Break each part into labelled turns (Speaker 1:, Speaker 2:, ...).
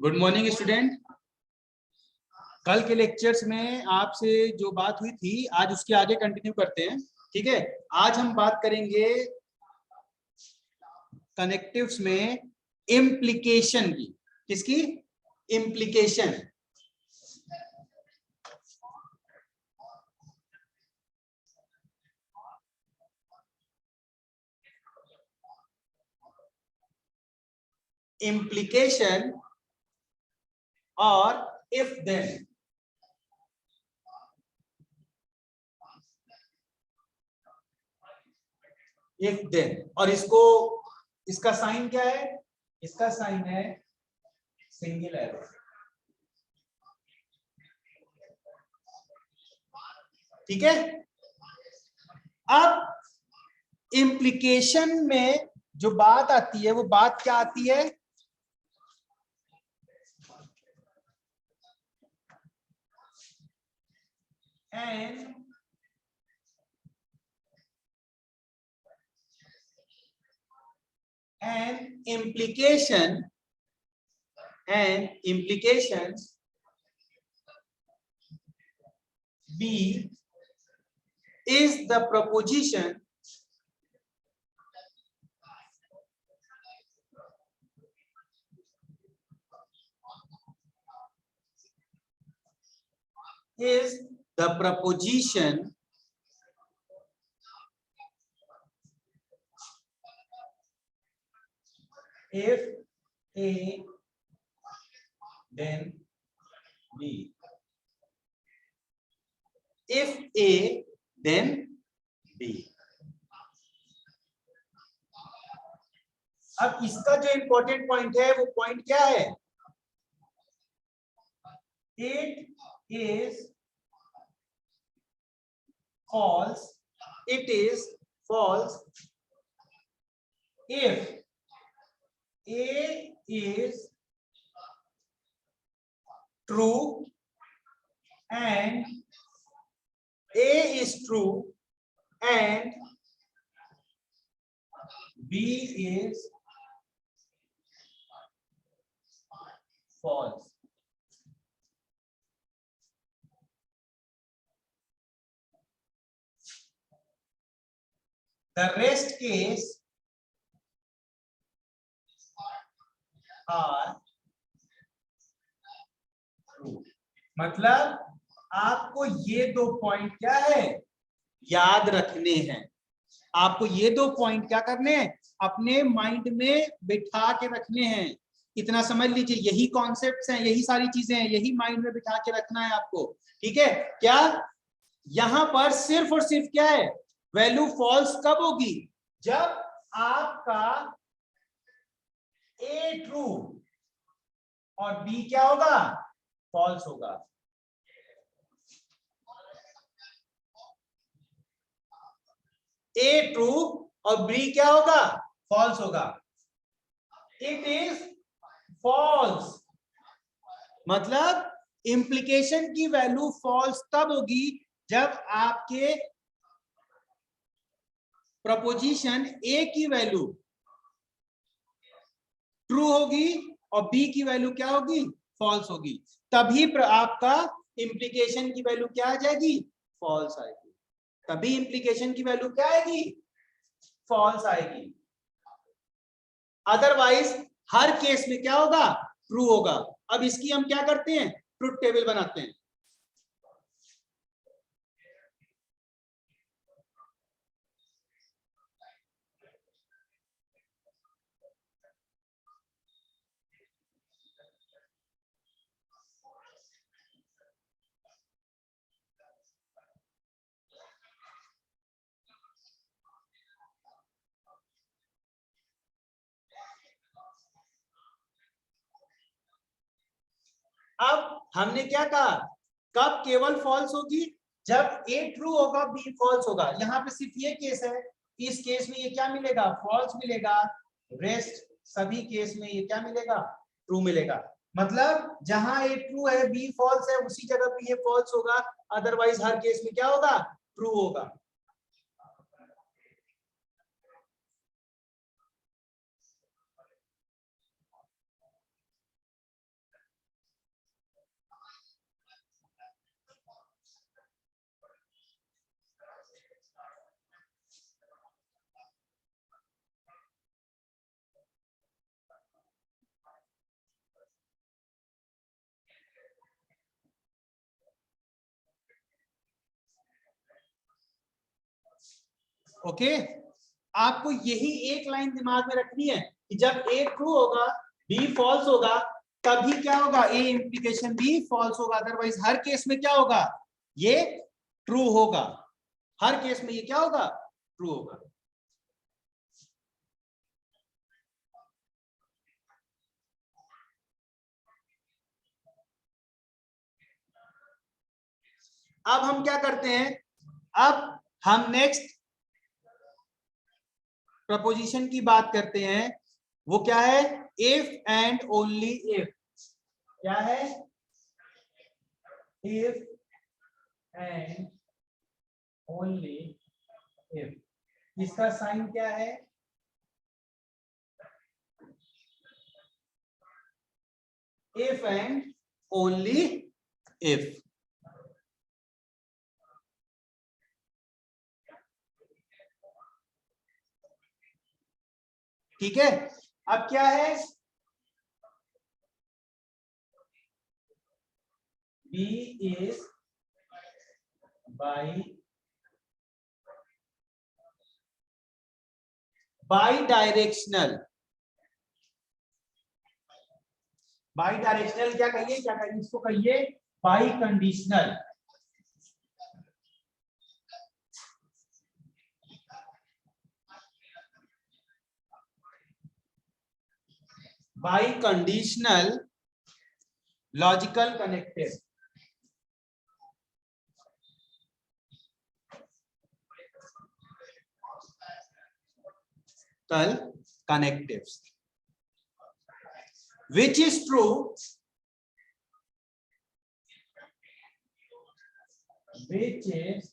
Speaker 1: Good morning student. कल के lectures में आपसे जो बात हुई थी आज उसके आगे कंटिन्यू करते हैं। ठीक है, आज हम बात करेंगे कनेक्टिव्स में इम्प्लीकेशन की। किसकी? इम्प्लीकेशन। इम्प्लीकेशन और इफ देन। इफ देन और इसका साइन क्या है? इसका साइन है सिंगल एरो। ठीक है, अब इम्प्लीकेशन में जो बात आती है वो बात क्या आती है? and implications B is the proposition if A then B. If A then B. अब इसका जो इंपॉर्टेंट पॉइंट है वो पॉइंट क्या है? It is false. It is false if A is true and A is true and B is false. The rest case are true. मतलब आपको ये दो पॉइंट क्या है याद रखने हैं। आपको ये दो पॉइंट क्या करने हैं? अपने माइंड में बिठा के रखने हैं। इतना समझ लीजिए, यही कॉन्सेप्ट्स हैं, यही सारी चीजें हैं, यही माइंड में बिठा के रखना है आपको। ठीक है, क्या यहां पर सिर्फ और सिर्फ क्या है? वैल्यू फॉल्स कब होगी? जब आपका ए ट्रू और बी क्या होगा? फॉल्स होगा। ए ट्रू और बी क्या होगा? फॉल्स होगा। इट इज फॉल्स मतलब इंप्लीकेशन की वैल्यू फॉल्स तब होगी जब आपके प्रपोजिशन ए की वैल्यू ट्रू होगी और बी की वैल्यू क्या होगी? फॉल्स होगी। तभी आपका इंप्लीकेशन की वैल्यू क्या आ जाएगी? फॉल्स आएगी। तभी इंप्लीकेशन की वैल्यू क्या आएगी? फॉल्स आएगी। अदरवाइज हर केस में क्या होगा? ट्रू होगा। अब इसकी हम क्या करते हैं? ट्रुथ टेबल बनाते हैं। अब हमने क्या कहा? कब केवल फॉल्स होगी? जब ए ट्रू होगा बी फॉल्स होगा। यहाँ पे सिर्फ ये केस है, इस केस में ये क्या मिलेगा? फॉल्स मिलेगा। रेस्ट सभी केस में ये क्या मिलेगा? ट्रू मिलेगा। मतलब जहां ए ट्रू है बी फॉल्स है उसी जगह पे ये फॉल्स होगा। अदरवाइज हर केस में क्या होगा? ट्रू होगा। ओके, आपको यही एक लाइन दिमाग में रखनी है कि जब ए ट्रू होगा बी फॉल्स होगा तभी क्या होगा, ए इंप्लीकेशन बी फॉल्स होगा, अदरवाइज हर केस में क्या होगा, ये ट्रू होगा, हर केस में ये क्या होगा, ट्रू होगा। अब हम क्या करते हैं, अब हम नेक्स्ट प्रपोजिशन की बात करते हैं, वो क्या है, इफ एंड ओनली इफ। क्या है, इफ एंड ओनली इफ। इसका साइन क्या है, इफ एंड ओनली इफ। ठीक है, अब क्या है, B is bidirectional. Bidirectional क्या कहिए, क्या कहिए इसको, कहिए biconditional. Biconditional logical connective. कल connectives which is true which is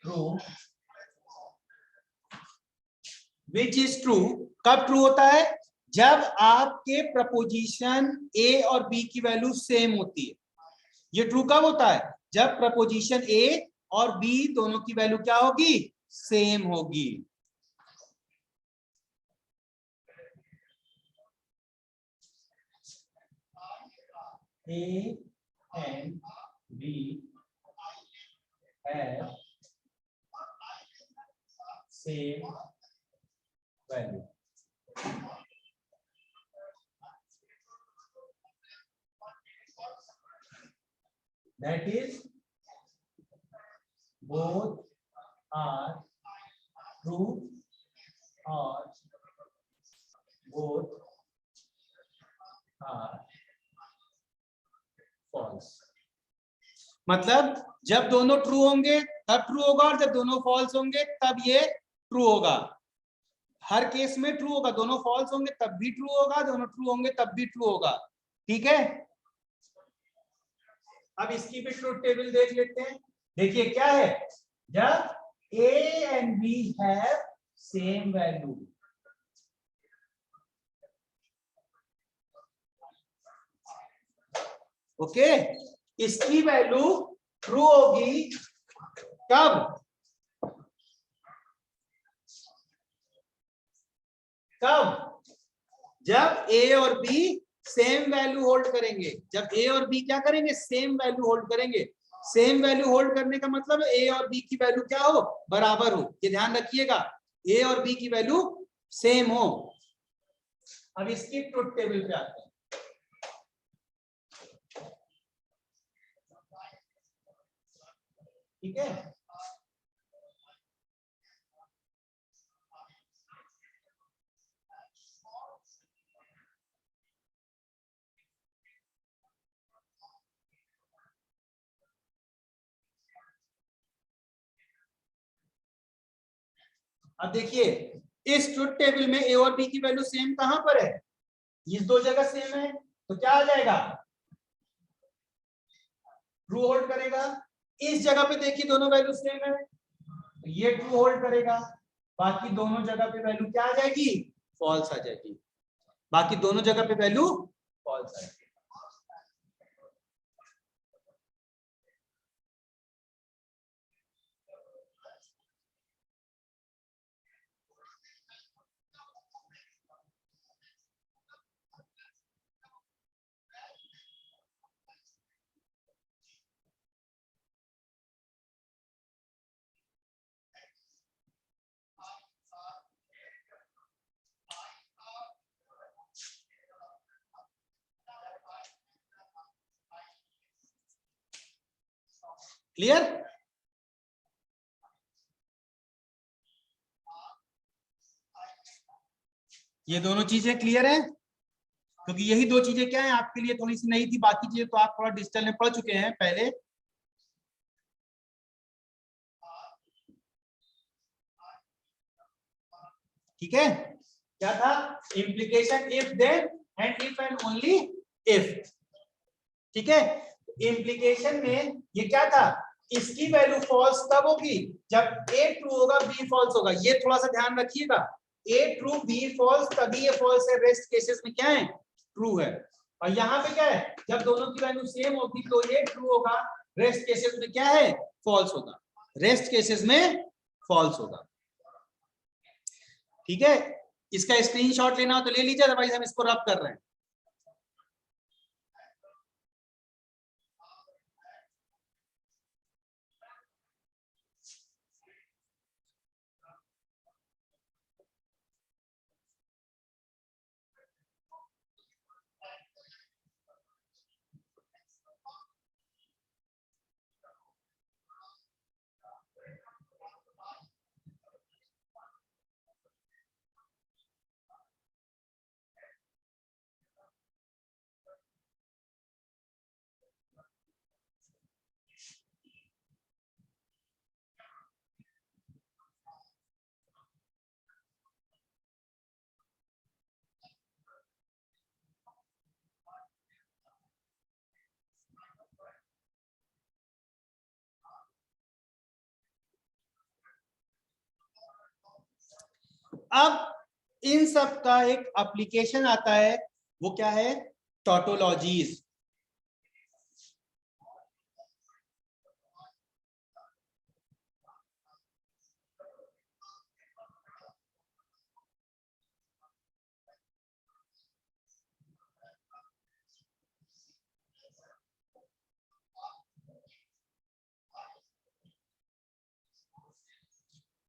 Speaker 1: true which is true कब ट्रू होता है, जब आपके प्रपोजिशन ए और बी की वैल्यू सेम होती है। ये ट्रू कब होता है, जब प्रपोजिशन ए और बी दोनों की वैल्यू क्या होगी, सेम होगी। A and B have same value. That is, both are true or both are false. मतलब जब दोनों ट्रू होंगे तब ट्रू होगा और जब दोनों फॉल्स होंगे तब ये ट्रू होगा। हर केस में ट्रू होगा, दोनों फॉल्स होंगे तब भी ट्रू होगा, दोनों ट्रू होंगे तब भी ट्रू होगा। ठीक है, अब इसकी भी ट्रूथ टेबल देख लेते हैं। देखिए क्या है, जब A and B have same value, okay, इसकी वैल्यू ट्रू होगी कब, कब, जब A और B सेम वैल्यू होल्ड करेंगे। जब ए और बी क्या करेंगे, सेम वैल्यू होल्ड करेंगे। सेम वैल्यू होल्ड करने का मतलब ए और बी की वैल्यू क्या हो, बराबर हो। ये ध्यान रखिएगा, ए और बी की वैल्यू सेम हो। अब इसकी ट्रुथ टेबल पे आते हैं। ठीक है, अब देखिए इस ट्रुथ टेबल में ए और बी की वैल्यू सेम कहां पर है, इस दो जगह सेम है, तो क्या आ जाएगा, ट्रू होल्ड करेगा। इस जगह पे देखिए दोनों वैल्यू सेम है, तो ये ट्रू होल्ड करेगा। बाकी दोनों जगह पे वैल्यू क्या आ जाएगी, फॉल्स आ जाएगी। बाकी दोनों जगह पे वैल्यू फॉल्स आ जाएगी। क्लियर? ये दोनों चीजें क्लियर है? क्योंकि यही दो चीजें क्या है आपके लिए थोड़ी सी नई थी, बाकी चीजें तो आप थोड़ा डिजिटल में पढ़ चुके हैं पहले। ठीक है, क्या था? Implication if then and if and only if. ठीक है, इम्प्लीकेशन में ये क्या था? इसकी वैल्यू फॉल्स तब होगी जब ए ट्रू होगा बी फॉल्स होगा। ये थोड़ा सा ध्यान रखिएगा, ए ट्रू बी फॉल्स, तभी ये फॉल्स है। रेस्ट केसेस में क्या है? ट्रू है। और यहाँ पे क्या है? जब दोनों की वैल्यू सेम होगी तो ये ट्रू होगा, रेस्ट केसेस में क्या है? फॉल्स होगा। रेस्ट केसेस में फॉल्स होगा। ठीक है, इसका स्क्रीनशॉट लेना हो तो ले लीजिए, अदरवाइज हम इसको रब कर रहे हैं। अब इन सब का एक एप्लीकेशन आता है, वो क्या है? टोटोलॉजीज।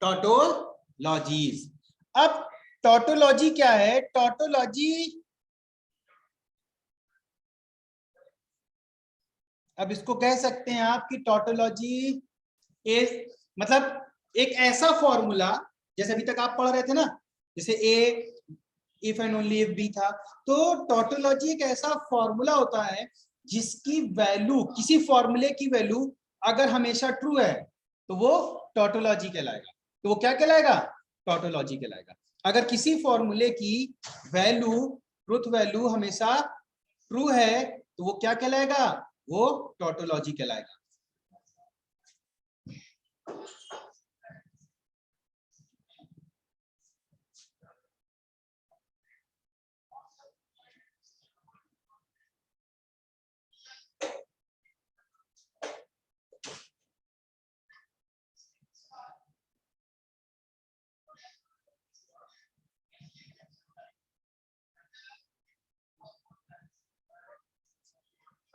Speaker 1: टोटोलॉजीज। अब टोटोलॉजी क्या है? टोटोलॉजी, अब इसको कह सकते हैं आप कि टोटोलॉजी इज, मतलब एक ऐसा फॉर्मूला, जैसे अभी तक आप पढ़ रहे थे ना, जैसे A if and only if B था, तो टोटोलॉजी एक ऐसा फॉर्मूला होता है जिसकी वैल्यू, किसी फॉर्मूले की वैल्यू अगर हमेशा ट्रू है तो वो टोटोलॉजी कहलाएगा। तो वो क्या कहलाएगा? टोटोलॉजी कहलाएगा। अगर किसी फॉर्मूले की वैल्यू, ट्रुथ वैल्यू हमेशा ट्रू है तो वो क्या कहलाएगा? वो टोटोलॉजी कहलाएगा।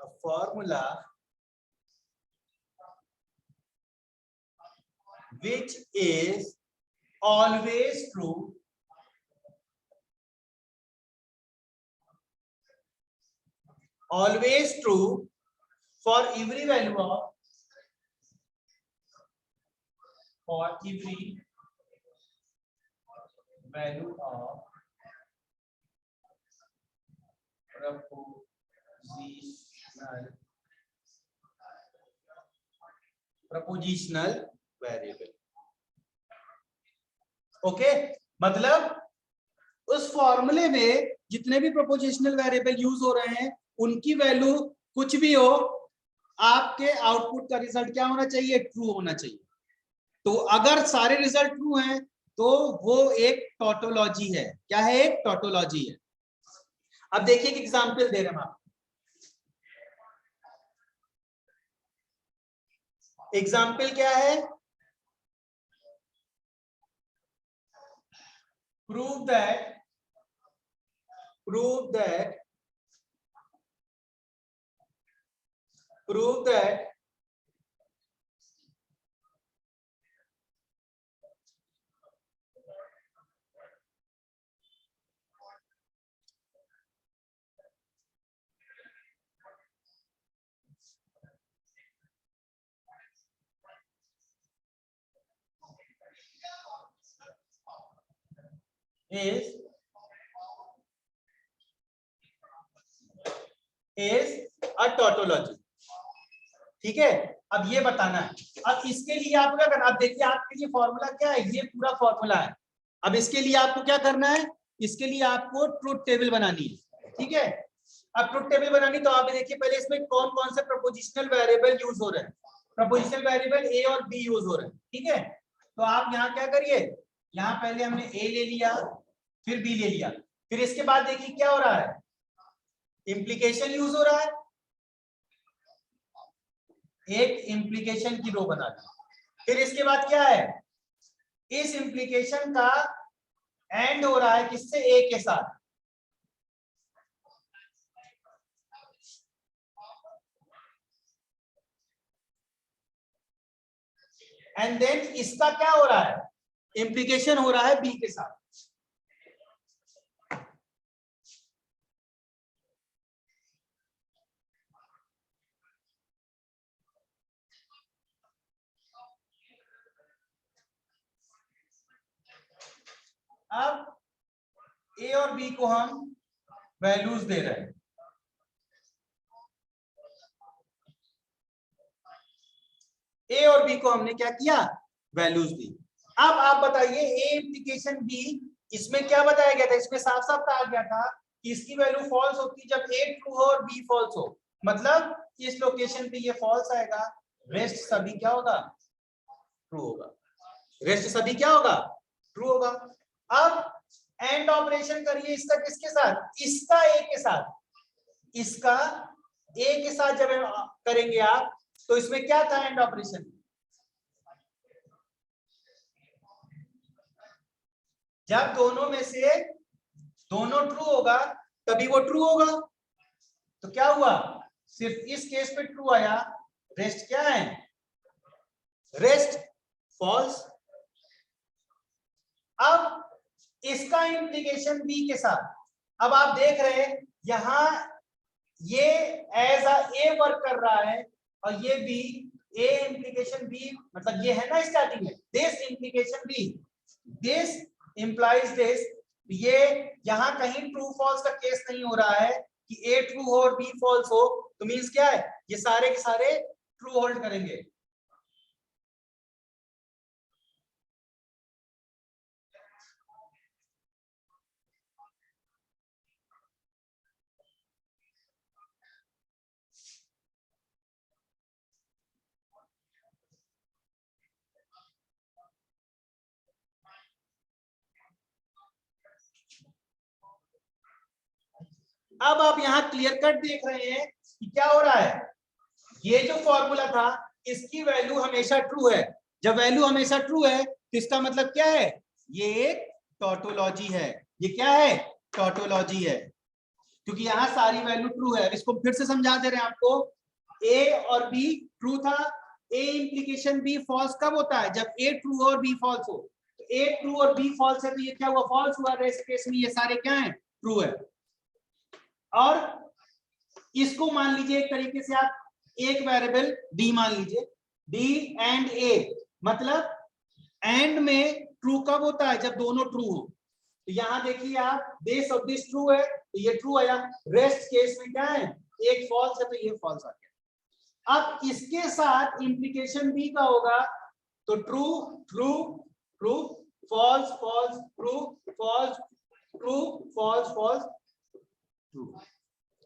Speaker 1: A formula which is always true for every value of, for every value of propositional variable। Okay, मतलब उस फॉर्मूले में जितने भी प्रोपोजिशनल वेरिएबल यूज हो रहे हैं उनकी वैल्यू कुछ भी हो, आपके आउटपुट का रिजल्ट क्या होना चाहिए? ट्रू होना चाहिए। तो अगर सारे रिजल्ट ट्रू हैं तो वो एक टोटोलॉजी है। क्या है? एक टोटोलॉजी है। अब देखिए एक एग्जांपल दे रहे हैं आप। एग्जाम्पल क्या है? Prove that prove that is a tautology. ठीक है, अब ये बताना है। अब इसके लिए आपको क्या करना है, अब देखिए आपके लिए फॉर्मूला क्या है, ये पूरा फॉर्मूला है। अब इसके लिए आपको क्या करना है, इसके लिए आपको ट्रुथ टेबल बनानी है। ठीक है, अब ट्रुथ टेबल बनानी, तो आप देखिए पहले इसमें कौन कौन से प्रपोजिशनल वेरिएबल यूज हो रहे हैं। प्रपोजिशनल वेरिएबल ए और बी यूज हो रहे हैं। ठीक है, तो आप यहाँ क्या करिए, यहाँ पहले हमने ए ले लिया, फिर बी ले लिया, फिर इसके बाद देखिए क्या हो रहा है, इंप्लीकेशन यूज हो रहा है, एक इंप्लीकेशन की रो बना दी। फिर इसके बाद क्या है, इस इंप्लीकेशन का एंड हो रहा है किससे, ए के साथ। एंड देन इसका क्या हो रहा है, इंप्लीकेशन हो रहा है बी के साथ। अब ए और बी को हम वैल्यूज दे रहे हैं। ए और बी को हमने क्या किया, वैल्यूज दी। अब आप बताइए ए इंप्लीकेशन बी, इसमें क्या बताया गया था, इसमें साफ साफ कहा गया था कि इसकी वैल्यू फॉल्स होती जब ए ट्रू हो और बी फॉल्स हो। मतलब इस लोकेशन पे ये फॉल्स आएगा, रेस्ट सभी क्या होगा, ट्रू होगा। रेस्ट सभी क्या होगा, ट्रू होगा। अब एंड ऑपरेशन करिए इसका किसके साथ, इसका ए के साथ। इसका ए के साथ जब करेंगे आप, तो इसमें क्या था एंड ऑपरेशन, जब दोनों में से दोनों ट्रू होगा तभी वो ट्रू होगा। तो क्या हुआ, सिर्फ इस केस पे ट्रू आया, रेस्ट क्या है, रेस्ट फॉल्स। अब इसका इंप्लीकेशन बी के साथ, अब आप देख रहे हैं यहां ये एज अ ए वर्क कर रहा है और ये बी, ए इंप्लीकेशन बी, मतलब ये है ना स्टार्टिंग में, this implication B, this implies this. ये यहां कहीं ट्रू फॉल्स का केस नहीं हो रहा है कि ए ट्रू हो और बी फॉल्स हो, तो मींस क्या है, ये सारे के सारे ट्रू होल्ड करेंगे। अब आप यहां क्लियर कट देख रहे हैं कि क्या हो रहा है, ये जो फॉर्मूला था इसकी वैल्यू हमेशा ट्रू है। जब वैल्यू हमेशा ट्रू है तो इसका मतलब क्या है, ये एक टोटोलॉजी है। ये क्या है, टोटोलॉजी है, क्योंकि यहां सारी वैल्यू ट्रू है। इसको फिर से समझा दे रहे हैं आपको, ए और बी ट्रू था, ए इंप्लीकेशन बी फॉल्स कब होता है, जब ए ट्रू हो और बी फॉल्स हो। तो ए ट्रू और बी फॉल्स है तो ये क्या हुआ, फॉल्स हुआ। इस केस में ये सारे क्या है, ट्रू है। और इसको मान लीजिए एक तरीके से आप एक वेरिएबल डी मान लीजिए, डी एंड ए, मतलब एंड में ट्रू कब होता है, जब दोनों ट्रू हो। तो यहां देखिए आप, दिस और दिस ट्रू है तो ये ट्रू आया, रेस्ट केस में क्या है, एक फॉल्स है तो ये फॉल्स आ गया। अब इसके साथ इंप्लीकेशन बी का होगा, तो true true true, false false true, false true, false false true.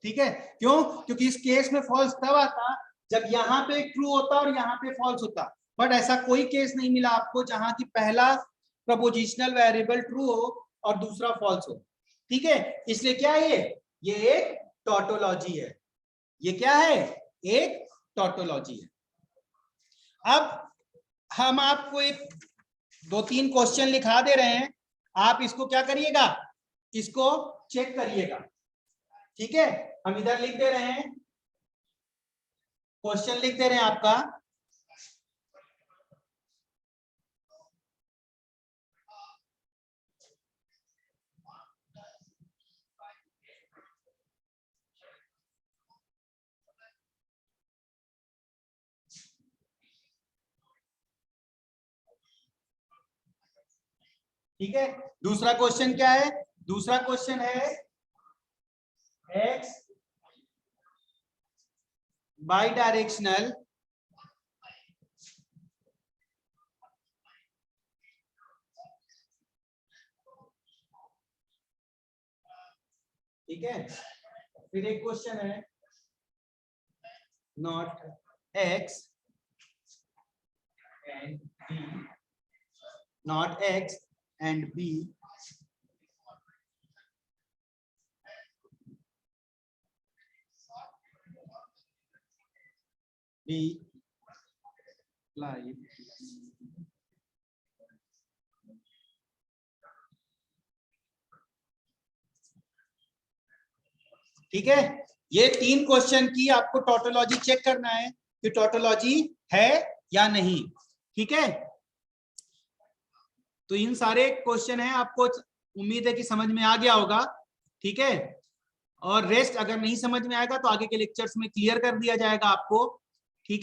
Speaker 1: ठीक है, क्यों, क्योंकि इस केस में फॉल्स तब आता जब यहाँ पे ट्रू होता और यहाँ पे फॉल्स होता। बट ऐसा कोई केस नहीं मिला आपको जहां की पहला प्रपोजिशनल वेरिएबल ट्रू हो और दूसरा फॉल्स हो। ठीक है, इसलिए क्या है ये एक टोटोलॉजी है। ये क्या है, एक टोटोलॉजी है। अब हम आपको एक दो तीन क्वेश्चन लिखा दे रहे हैं, आप इसको क्या करिएगा, इसको चेक करिएगा। ठीक है, हम इधर लिख दे रहे हैं, क्वेश्चन लिख दे रहे हैं आपका। ठीक है, दूसरा क्वेश्चन क्या है? दूसरा क्वेश्चन है एक्स बाई डायरेक्शनल ठीक है। फिर एक क्वेश्चन है not X and B, not X and B B like ठीक है। ये 3 क्वेश्चन की आपको टोटोलॉजी चेक करना है कि टोटोलॉजी है या नहीं। ठीक है, तो इन सारे क्वेश्चन है, आपको उम्मीद है कि समझ में आ गया होगा। ठीक है, और रेस्ट अगर नहीं समझ में आएगा तो आगे के लेक्चर्स में क्लियर कर दिया जाएगा आपको।